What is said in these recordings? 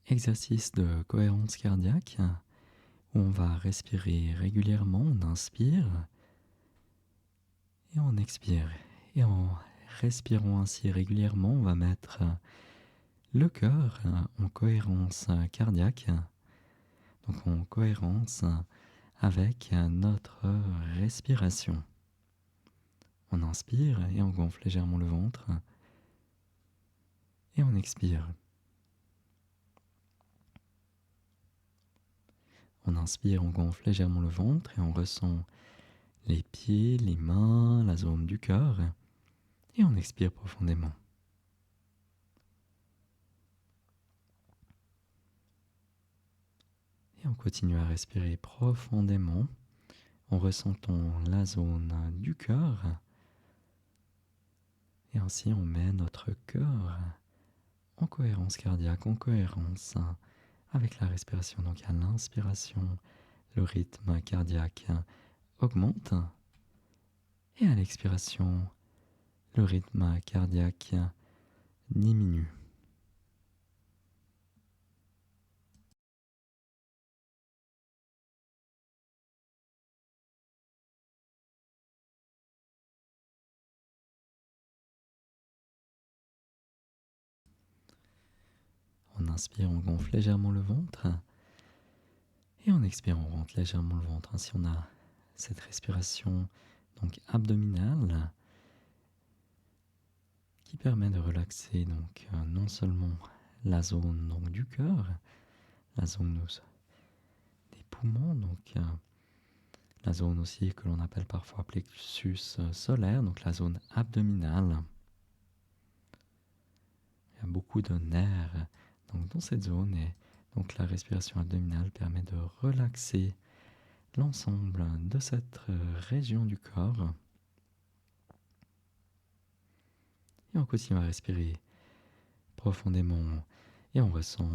exercice de cohérence cardiaque où on va respirer régulièrement, on inspire et on expire. Et en respirant ainsi régulièrement, on va mettre le cœur en cohérence cardiaque, donc en cohérence avec notre respiration. On inspire et on gonfle légèrement le ventre et on expire. On inspire, on gonfle légèrement le ventre et on ressent les pieds, les mains, la zone du cœur et on expire profondément. Et on continue à respirer profondément en ressentant la zone du cœur. Et ainsi on met notre cœur en cohérence cardiaque, en cohérence avec la respiration. Donc à l'inspiration, le rythme cardiaque augmente et à l'expiration, le rythme cardiaque diminue. On inspire, on gonfle légèrement le ventre et on expire, on rentre légèrement le ventre. Ainsi on a cette respiration donc abdominale qui permet de relaxer donc non seulement la zone donc, du cœur, la zone des poumons, donc la zone aussi que l'on appelle parfois plexus solaire, donc la zone abdominale. Il y a beaucoup de nerfs donc, dans cette zone et donc la respiration abdominale permet de relaxer l'ensemble de cette région du corps. Et on continue à respirer profondément et on ressent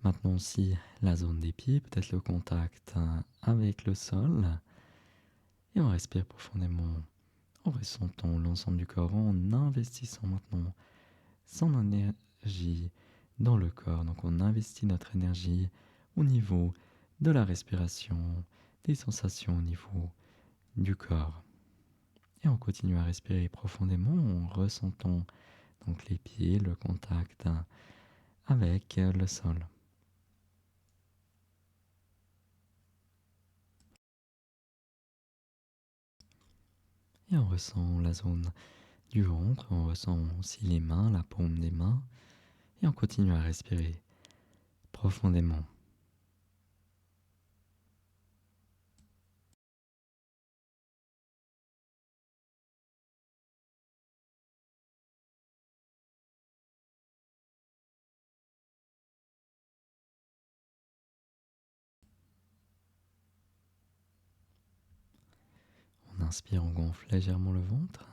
maintenant aussi la zone des pieds, peut-être le contact avec le sol. Et on respire profondément en ressentant l'ensemble du corps, en investissant maintenant son énergie dans le corps. Donc on investit notre énergie au niveau de la respiration, des sensations au niveau du corps. Et on continue à respirer profondément en ressentant donc les pieds, le contact avec le sol. Et on ressent la zone du ventre, on ressent aussi les mains, la paume des mains. Et on continue à respirer profondément. On inspire, on gonfle légèrement le ventre.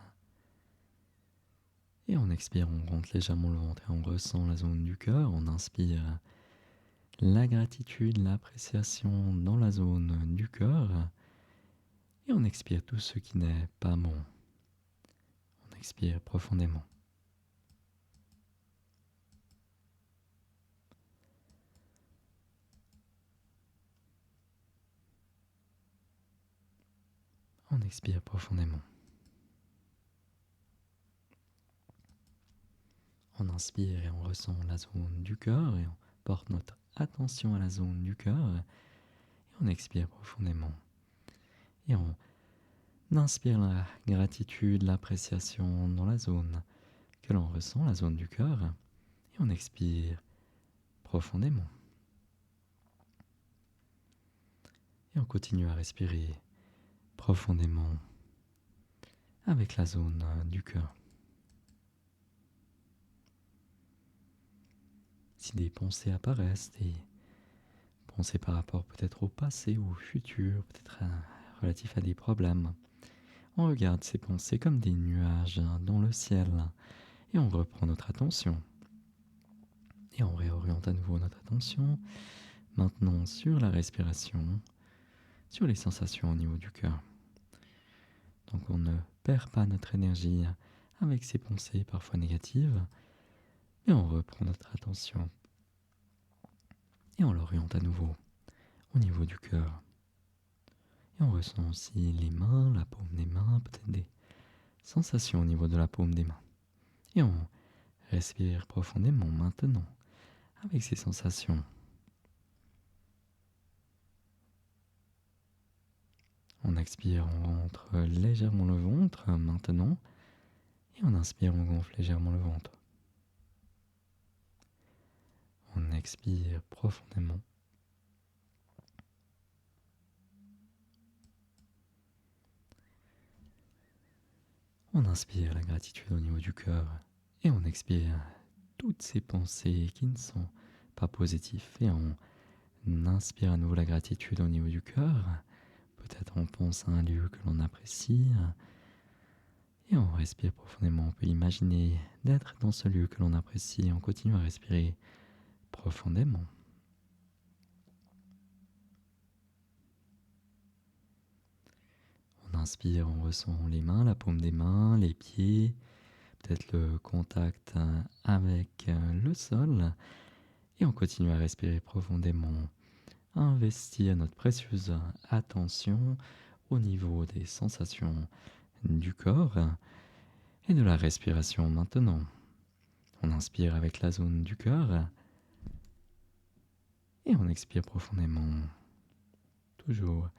Et on expire, on rentre légèrement le ventre et on ressent la zone du cœur. On inspire la gratitude, l'appréciation dans la zone du cœur. Et on expire tout ce qui n'est pas bon. On expire profondément. On expire profondément. On inspire et on ressent la zone du cœur et on porte notre attention à la zone du cœur. Et on expire profondément. Et on inspire la gratitude, l'appréciation dans la zone que l'on ressent, la zone du cœur. Et on expire profondément. Et on continue à respirer profondément avec la zone du cœur. Si des pensées apparaissent, des pensées par rapport peut-être au passé ou au futur, peut-être relatifs à des problèmes, on regarde ces pensées comme des nuages dans le ciel et on reprend notre attention. Et on réoriente à nouveau notre attention maintenant sur la respiration, sur les sensations au niveau du cœur. Donc on ne perd pas notre énergie avec ces pensées parfois négatives, mais on reprend notre attention Et on l'oriente à nouveau au niveau du cœur. Et on ressent aussi les mains, la paume des mains, peut-être des sensations au niveau de la paume des mains. Et on respire profondément maintenant avec ces sensations. On expire, on rentre légèrement le ventre maintenant. Et on inspire, on gonfle légèrement le ventre. On expire profondément. On inspire la gratitude au niveau du cœur et on expire toutes ces pensées qui ne sont pas positives. Et on inspire à nouveau la gratitude au niveau du cœur. Peut-être on pense à un lieu que l'on apprécie. Et on respire profondément. On peut imaginer d'être dans ce lieu que l'on apprécie. On continue à respirer profondément. On inspire, on ressent les mains, la paume des mains, les pieds, peut-être le contact avec le sol. Et on continue à respirer profondément, à investir notre précieuse attention au niveau des sensations du corps et de la respiration maintenant. On inspire avec la zone du cœur et on expire profondément, toujours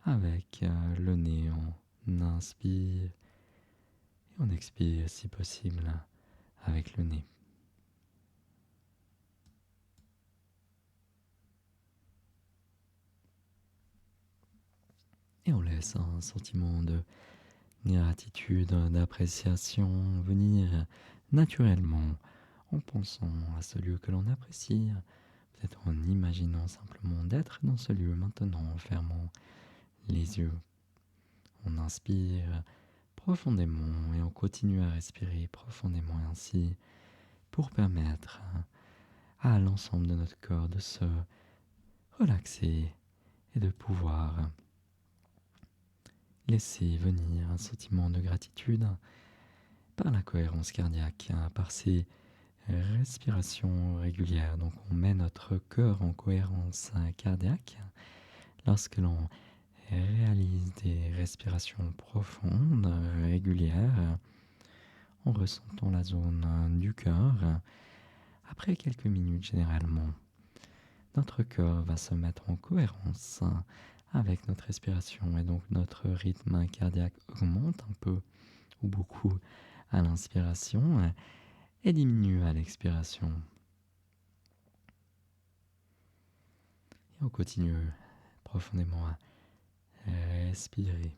avec le nez. On inspire et on expire si possible avec le nez. Et on laisse un sentiment de gratitude, d'appréciation venir naturellement en pensant à ce lieu que l'on apprécie, peut-être en imaginant simplement d'être dans ce lieu maintenant, en fermant les yeux. On inspire profondément et on continue à respirer profondément ainsi pour permettre à l'ensemble de notre corps de se relaxer et de pouvoir laisser venir un sentiment de gratitude par la cohérence cardiaque, par ces respirations régulières. Donc on met notre cœur en cohérence cardiaque lorsque l'on réalise des respirations profondes, régulières, en ressentant la zone du cœur. Après quelques minutes généralement, notre cœur va se mettre en cohérence avec notre respiration et donc notre rythme cardiaque augmente un peu ou beaucoup à l'inspiration et diminue à l'expiration. Et on continue profondément à respirer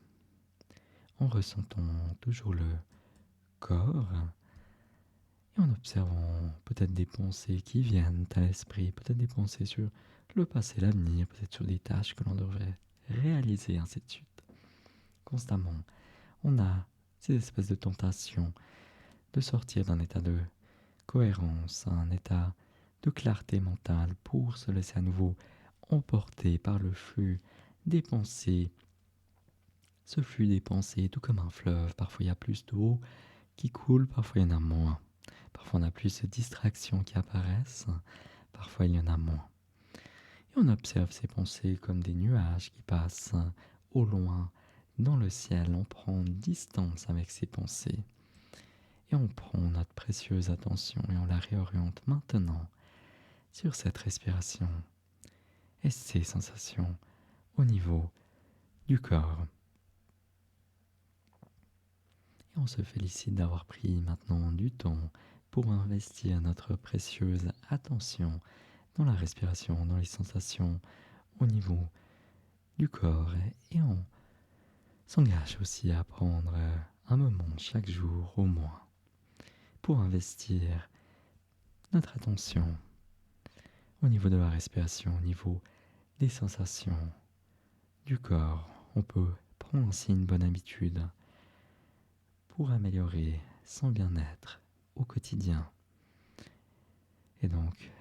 en ressentant toujours le corps et en observant peut-être des pensées qui viennent à l'esprit, peut-être des pensées sur le passé, l'avenir, peut-être sur des tâches que l'on devrait réaliser, ainsi de suite. Constamment, on a ces espèces de tentations de sortir d'un état de cohérence, un état de clarté mentale pour se laisser à nouveau emporter par le flux des pensées. Ce flux des pensées, tout comme un fleuve, parfois il y a plus d'eau qui coule, parfois il y en a moins. Parfois on a plus de distractions qui apparaissent, parfois il y en a moins. Et on observe ces pensées comme des nuages qui passent au loin dans le ciel. On prend distance avec ces pensées et on prend notre précieuse attention et on la réoriente maintenant sur cette respiration et ces sensations au niveau du corps. Et on se félicite d'avoir pris maintenant du temps pour investir notre précieuse attention dans la respiration, dans les sensations au niveau du corps. Et on s'engage aussi à prendre un moment chaque jour au moins pour investir notre attention au niveau de la respiration, au niveau des sensations du corps. On peut prendre ainsi une bonne habitude pour améliorer son bien-être au quotidien et donc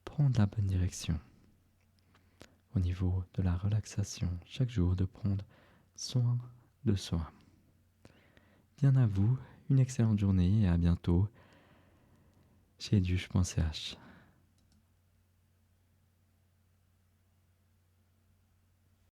prendre la bonne direction au niveau de la relaxation chaque jour, de prendre soin de soi. Bien à vous, une excellente journée et à bientôt chez Eduche.ch.